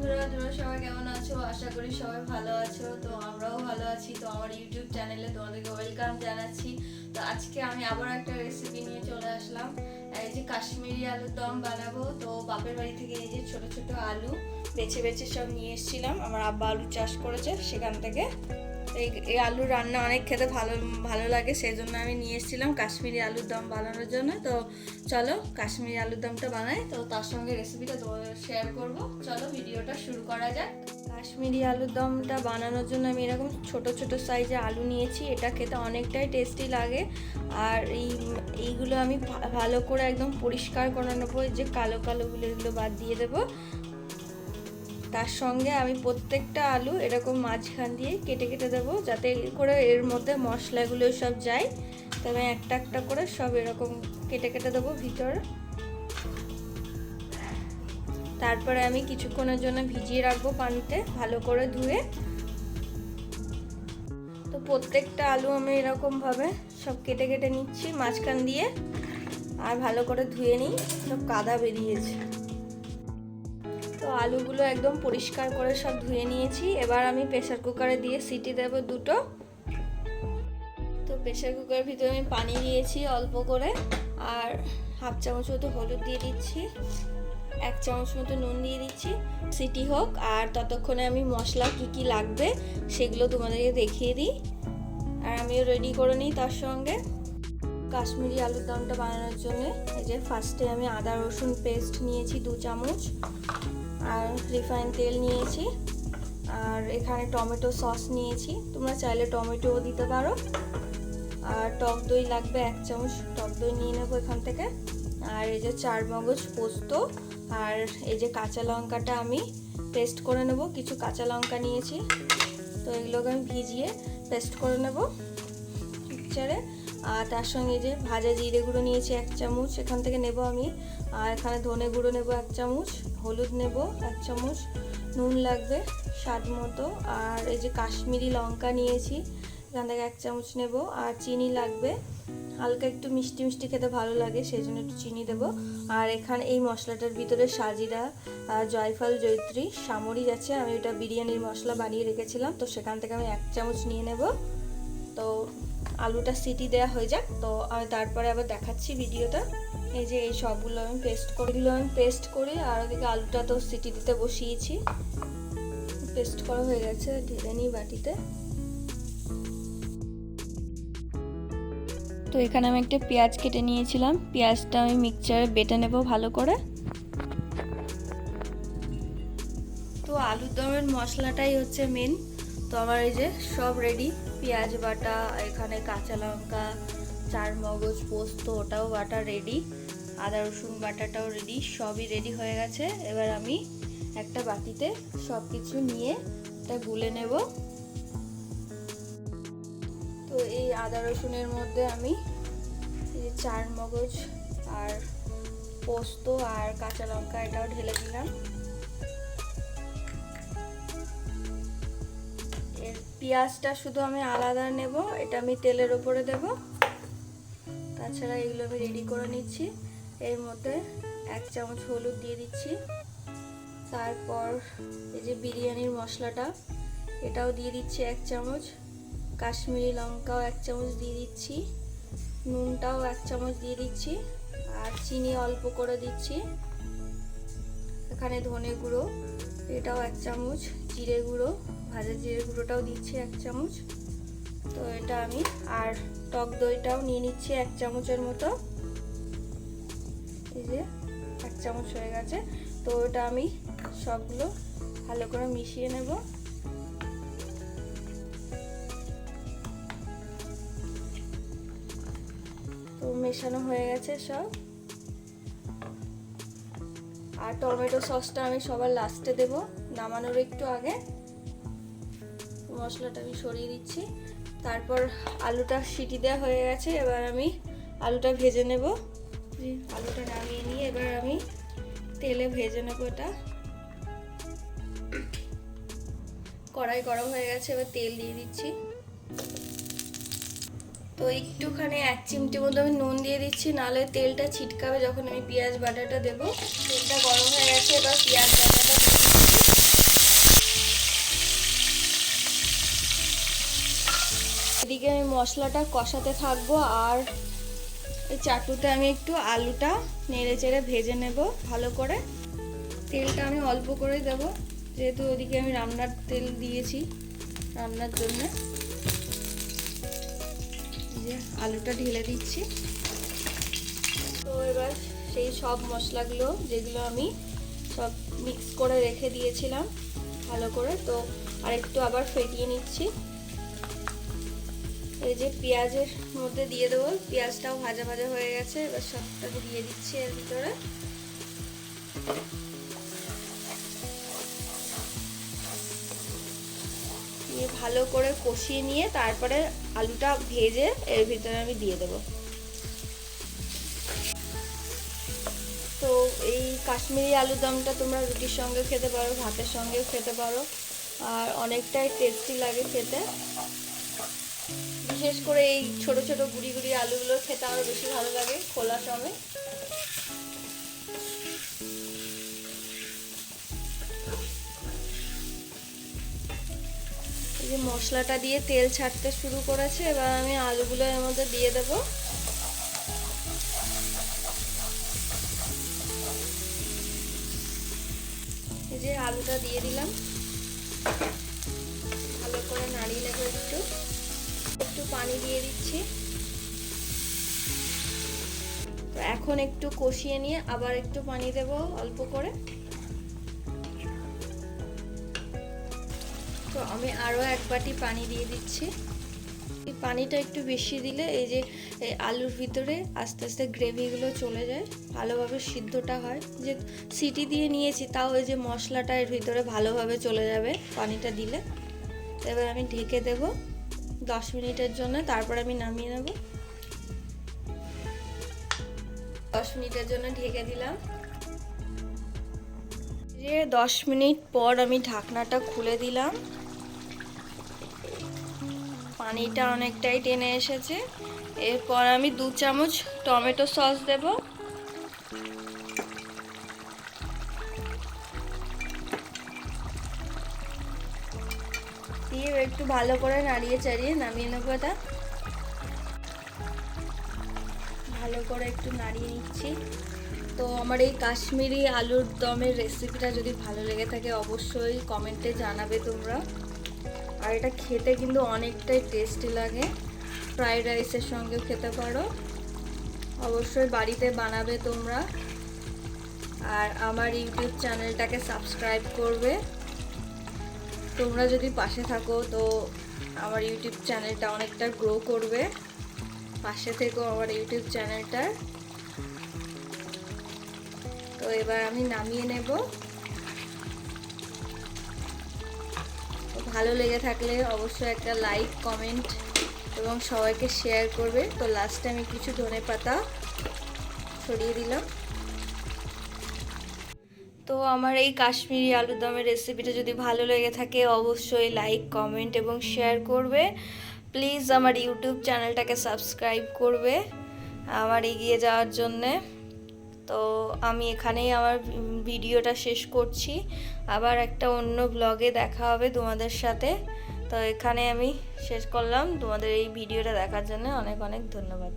বন্ধুরা, তোমরা সবাই কেমন আছো? আশা করি সবাই ভালো আছো। তো আমরাও ভালো আছি। তো আমার ইউটিউব চ্যানেলে তোমাদেরকে ওয়েলকাম জানাচ্ছি। তো আজকে আমি আবার একটা রেসিপি নিয়ে চলে আসলাম। এই যে কাশ্মীরি আলুর দম বানাবো। তো বাপের বাড়ি থেকে এই যে ছোট ছোট আলু বেছে বেছে সব নিয়ে এসেছিলাম। আমার আব্বা আলু চাষ করেছে সেখান থেকে। এই আলুর রান্না অনেক খেতে ভালো লাগে, সেই জন্য আমি নিয়ে এসেছিলাম কাশ্মীরি আলুর দম বানানোর জন্য। তো চলো কাশ্মীরি আলুর দমটা বানাই। তো তার সঙ্গে রেসিপিটা তোমাদের শেয়ার করব। চলো ভিডিওটা শুরু করা যাক। কাশ্মীরি আলুর দমটা বানানোর জন্য আমি এরকম ছোট ছোট সাইজে আলু নিয়েছি। এটা খেতে অনেকটাই টেস্টি লাগে। আর এইগুলো আমি ভালো করে একদম পরিষ্কার করে নেবো। যে কালো কালোগুলো এগুলো বাদ দিয়ে দেবো। তার সঙ্গে আমি প্রত্যেকটা আলু এরকম মাঝখান দিয়ে কেটে কেটে দেবো, যাতে করে এর মধ্যে মশলাগুলো সব যায়। তবে একটা একটা করে সব এরকম কেটে কেটে দেবো ভিতরে। তারপরে আমি কিছুক্ষণের জন্য ভিজিয়ে রাখবো পানিতে ভালো করে ধুয়ে। তো প্রত্যেকটা আলু আমি এরকমভাবে সব কেটে কেটে নিচ্ছি মাঝখান দিয়ে। আর ভালো করে ধুয়ে নিই, সব কাদা বেরিয়েছে। তো আলুগুলো একদম পরিষ্কার করে সব ধুয়ে নিয়েছি। এবার আমি প্রেসার কুকারে দিয়ে সিটি দেব দুটো। তো প্রেসার কুকারের ভিতরে আমি পানি দিয়েছি অল্প করে, আর হাফ চামচ মতো হলুদ দিয়ে দিচ্ছি, 1 চামচ মতো নুন দিয়ে দিচ্ছি। সিটি হোক, আর ততক্ষণে আমি মশলা কি লাগবে সেগুলো তোমাদেরকে দেখিয়ে দিই। আর আমিও রেডি করে নিই। তার সঙ্গে কাশ্মীরি আলুর দমটা বানানোর জন্য এই যে ফার্স্টে আমি আদা রসুন পেস্ট নিয়েছি 2 চামচ, আর রিফাইন তেল নিয়েছি, আর এখানে টমেটো সস নিয়েছি। তোমরা চাইলে টমেটোও দিতে পারো। আর টক দই লাগবে 1 চামচ, টক দই নিয়ে নেবো এখান থেকে। আর এই যে 4 মগজ পোস্ত, আর এই যে কাঁচা লঙ্কাটা আমি পেস্ট করে নেব। কিছু কাঁচা লঙ্কা নিয়েছি, তো এগুলোকে আমি ভিজিয়ে পেস্ট করে নেব মিক্সচারে। আর তার সঙ্গে যে ভাজা জিরে গুঁড়ো নিয়েছি 1 চামচ এখান থেকে নেব আমি। আর এখানে ধনে গুঁড়ো নেব 1 চামচ, হলুদ নেব 1 চামচ, নুন লাগবে স্বাদ মতো। আর এই যে কাশ্মীরি লঙ্কা নিয়েছি এখান থেকে 1 চামচ নেব। আর চিনি লাগবে, হালকা একটু মিষ্টি মিষ্টি খেতে ভালো লাগে, সেই জন্য একটু চিনি দেব। আর এখানে এই মশলাটার ভিতরে সাজিরা, জয়ফল, জয়ত্রী, সামরিচ আছে। আমি এটা বিরিয়ানির মশলা বানিয়ে রেখেছিলাম, তো সেখান থেকে আমি 1 চামচ নিয়ে নেব। তো আলুটা সিটি দেওয়া হয়ে যাক, তো আমি তারপরে আবার দেখাচ্ছি ভিডিওটা। এই যে এই সবগুলো আমি পেস্ট করি। আর ওদিকে আলুটা তো সিটি দিতে বসিয়েছি, পেস্ট করা হয়ে গেছে। ঢেলে নিই বাটিতে। তো এখানে আমি একটা পেঁয়াজ কেটে নিয়েছিলাম, পেঁয়াজটা আমি মিক্সচারে বেটে নেব ভালো করে। তো আলুর দমের মশলাটাই হচ্ছে মেন। তো আমার এই যে সব রেডি, পেঁয়াজ বাটা, এখানে কাঁচা লঙ্কা, 4 মগজ পোস্ত ওটাও বাটা রেডি, আদা রসুন বাটাটাও রেডি, সবই রেডি হয়ে গেছে। এবার আমি একটা বাটিতে সব কিছু নিয়ে এটা গুলে নেব। তো এই আদা রসুনের মধ্যে আমি এই যে 4 মগজ আর পোস্ত আর কাঁচা লঙ্কা এটাও ঢেলে দিলাম। এর পেঁয়াজটা শুধু আমি আলাদা নেব, এটা আমি তেলের ওপরে দেব। তাছাড়া এগুলো আমি রেডি করে নিচ্ছি। এর মধ্যে 1 চামচ হলুদ দিয়ে দিচ্ছি। তারপর এই যে বিরিয়ানির মশলাটা এটাও দিয়ে দিচ্ছি 1 চামচ, কাশ্মীরি লঙ্কাও 1 চামচ দিয়ে দিচ্ছি, নুনটাও 1 চামচ দিয়ে দিচ্ছি, আর চিনি অল্প করে দিচ্ছি। এখানে ধনে গুঁড়ো এটাও 1 চামচ, জিরে গুঁড়ো, ভাজা জিরে গুঁড়োটাও দিচ্ছি 1 চামচ। তো এটা আমি, আর টক দইটাও নিয়ে নিচ্ছি 1 চামচের মতো। এই যে 1 চামচ হয়ে গেছে। তো এটা আমি সবগুলো ভালো করে মিশিয়ে নেব। তো মেশানো হয়ে গেছে সব। আর টমেটো সসটা আমি সবার লাস্টে দেব, নামানোর একটু আগে। মশলাটা আমি সরিয়ে দিচ্ছি। তারপর আলুটা সিটি দেওয়া হয়ে গেছে। এবার আমি আলুটা ভেজে নেব। আলুটা নামিয়ে নিয়ে এবার আমি তেলে ভেজে নেব। এটা কড়াই গরম হয়ে গেছে, এবার তেল দিয়ে দিচ্ছি। তো একটুখানি 1 চিমটি মতো আমি নুন দিয়ে দিচ্ছি, নাহলে তেলটা ছিটকাবে যখন আমি পেঁয়াজ বাটাটা দেবো। তেলটা গরম হয়ে গেছে, এবার পেঁয়াজ বাটাটা দিয়ে দিচ্ছি। এদিকে আমি মশলাটা কষাতে থাকবো, আর এই চাটুতে আমি একটু আলুটা নেড়ে চেড়ে ভেজে নেব ভালো করে। তেলটা আমি অল্প করে দেব, যেহেতু ওদিকে আমি রান্নার তেল দিয়েছি রান্নার জন্য। যে আলুটা ঢেলে দিচ্ছি। তো এবার সেই সব মশলাগুলো যেগুলো আমি সব মিক্স করে রেখে দিয়েছিলাম ভালো করে, তো আরেকটু আবার ফেটিয়ে নিচ্ছি। এই যে পেঁয়াজের মধ্যে দিয়ে দেবো, পেঁয়াজটাও ভাজা ভাজা হয়ে গেছে, এবার সবটাকে দিয়ে দিচ্ছি এর ভিতরে। দিয়ে ভালো করে কষিয়ে নিয়ে তারপরে আলুটা ভেজে এর ভিতরে আমি দিয়ে দেবো। তো এই কাশ্মীরি আলুর দমটা তোমরা রুটির সঙ্গে খেতে পারো, ভাতের সঙ্গেও খেতে পারো, আর অনেকটাই টেস্টি লাগে খেতে। বিশেষ করে এই ছোট ছোট গুড়ি গুড়ি আলুগুলো খেতে আরও বেশি ভালো লাগে খোলা সময়। এই যে মশলাটা দিয়ে তেল ছাড়তে শুরু করেছে, এবার আমি আলুগুলো এর মধ্যে দিয়ে দেব। এই যে আলুটা দিয়ে দিলাম, ভালো করে নাড়িয়ে নেব। একটু পানি দিয়ে দিচ্ছি। তো এখন একটু কষিয়ে নিয়ে আবার একটু পানি দেব অল্প করে। তো আমি আরও এক বাটি পানি দিয়ে দিচ্ছি। এই পানিটা একটু বেশি দিলে এই যে এই আলুর ভিতরে আস্তে আস্তে গ্রেভিগুলো চলে যায়, ভালোভাবে সিদ্ধটা হয়। যে সিটি দিয়ে নিয়েছি, তাও এই যে মশলাটা এর ভিতরে ভালোভাবে চলে যাবে পানিটা দিলে। এবার আমি ঢেকে দেব 10 মিনিটের জন্য, তারপর আমি নামিয়ে নেব। 10 মিনিটের জন্য ঢেকে দিলাম। যে 10 মিনিট পর আমি ঢাকনাটা খুলে দিলাম। পানিটা অনেকটাই টেনে এসেছে। এরপর আমি 2 চামচ টমেটো সস দেব। দিয়ে একটু ভালো করে নাড়িয়ে চাড়িয়ে নামিয়ে নেবো। এটা ভালো করে একটু নাড়িয়ে নিচ্ছি। তো আমার এই কাশ্মীরি আলুর দমের রেসিপিটা যদি ভালো লেগে থাকে অবশ্যই কমেন্টে জানাবে তোমরা। আর এটা খেতে কিন্তু অনেকটাই টেস্টি লাগে, ফ্রাইড রাইসের সঙ্গেও খেতে পারো। অবশ্যই বাড়িতে বানাবে তোমরা। আর আমার ইউটিউব চ্যানেলটাকে সাবস্ক্রাইব করবে। তোমরা যদি পাশে থাকো তো আমার ইউটিউব চ্যানেলটা অনেকটা গ্রো করবে। পাশে থেকো আমার ইউটিউব চ্যানেলটার। তো এবার আমি নামিয়ে নেব। ভালো লেগে থাকলে অবশ্যই একটা লাইক, কমেন্ট এবং সবাইকে শেয়ার করবে। তো লাস্টে আমি কিছু ধনেপাতা ছড়িয়ে দিলাম। তো আমার এই কাশ্মীরি আলুর দমের রেসিপিটা যদি ভালো লেগে থাকে অবশ্যই লাইক, কমেন্ট এবং শেয়ার করবে। প্লিজ আমার ইউটিউব চ্যানেলটাকে সাবস্ক্রাইব করবে আমার এগিয়ে যাওয়ার জন্যে। তো আমি এখানেই আমার ভিডিওটা শেষ করছি। আবার একটা অন্য ব্লগে দেখা হবে তোমাদের সাথে। তো এখানে আমি শেষ করলাম। তোমাদের এই ভিডিওটা দেখার জন্য অনেক অনেক ধন্যবাদ।